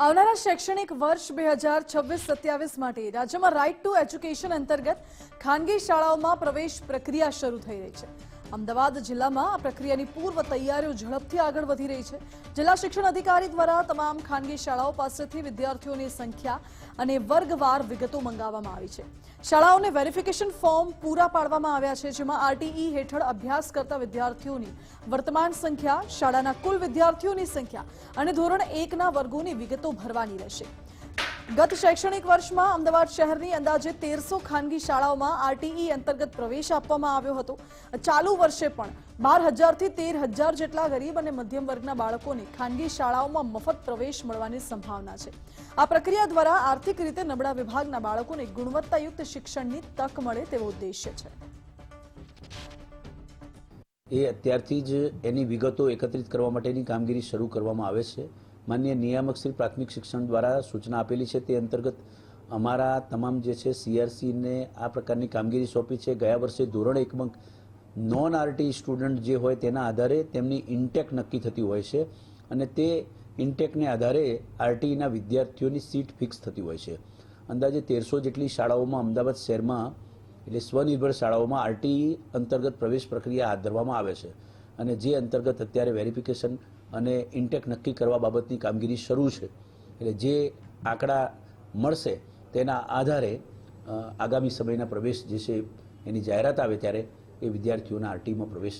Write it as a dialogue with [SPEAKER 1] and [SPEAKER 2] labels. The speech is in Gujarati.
[SPEAKER 1] આવનારા શૈક્ષણિક વર્ષ 2026-27 માટે રાજ્યમાં રાઇટ ટુ એજ્યુકેશન અંતર્ગત ખાનગી શાળાઓમાં પ્રવેશ પ્રક્રિયા શરૂ થઈ રહી છે। અમદાવાદ જિલ્લામાં આ પ્રક્રિયાની પૂર્વ તૈયારીઓ ઝડપથી આગળ વધી રહી છે। જિલ્લા શિક્ષણ અધિકારી દ્વારા તમામ ખાનગી શાળાઓ પાસેથી વિદ્યાર્થીઓની સંખ્યા અને વર્ગવાર વિગતો મંગાવવામાં આવી છે। શાળાઓને વેરિફિકેશન ફોર્મ પૂરા પાડવામાં આવ્યા છે, જેમાં આરટીઈ હેઠળ અભ્યાસ કરતા વિદ્યાર્થીઓની વર્તમાન સંખ્યા, શાળાના કુલ વિદ્યાર્થીઓની સંખ્યા અને ધોરણ 1ના વર્ગોની વિગતો ભરવાની રહેશે। ગત શૈક્ષણિક વર્ષમાં અમદાવાદ શહેરની અંદાજે 1300 ખાનગી શાળાઓમાં આરટીઈ અંતર્ગત પ્રવેશ આપવામાં આવ્યો હતો। ચાલુ વર્ષે પણ 12,000 થી 13,000 જેટલા ગરીબ અને મધ્યમ વર્ગના બાળકોને ખાનગી શાળાઓમાં મફત પ્રવેશ મળવાની સંભાવના છે। આ પ્રક્રિયા દ્વારા આર્થિક રીતે નબળા વિભાગના બાળકોને ગુણવત્તાયુક્ત શિક્ષણની તક મળે તેવો ઉદ્દેશ્ય છે।
[SPEAKER 2] એ અત્યારથી જ એની વિગતો એકત્રિત કરવા માટેની કામગીરી શરૂ કરવામાં આવે છે। માનનીય નિયામક શ્રી પ્રાથમિક શિક્ષણ દ્વારા સૂચના આપેલી છે, તે અંતર્ગત અમારા તમામ જે છે સીઆરસીને આ પ્રકારની કામગીરી સોંપી છે। ગયા વર્ષે ધોરણ 1માં નોન આરટી સ્ટુડન્ટ જે હોય તેના આધારે તેમની ઇન્ટેક નક્કી થતી હોય છે અને તે ઇન્ટેકને આધારે આરટીઈના વિદ્યાર્થીઓની સીટ ફિક્સ થતી હોય છે। અંદાજે 1300 જેટલી શાળાઓમાં અમદાવાદ શહેરમાં એટલે સ્વનિર્ભર શાળાઓમાં આરટીઈ અંતર્ગત પ્રવેશ પ્રક્રિયા હાથ ધરવામાં આવે છે અને જે અંતર્ગત અત્યારે વેરિફિકેશન અને ઇન્ટેક નક્કી કરવા બાબતની કામગીરી શરૂ છે। એટલે જે આંકડા મળશે તેના આધારે આગામી સમયના પ્રવેશ જે છે એની જાહેરાત આવે ત્યારે એ વિદ્યાર્થીઓના આરટીઈમાં પ્રવેશ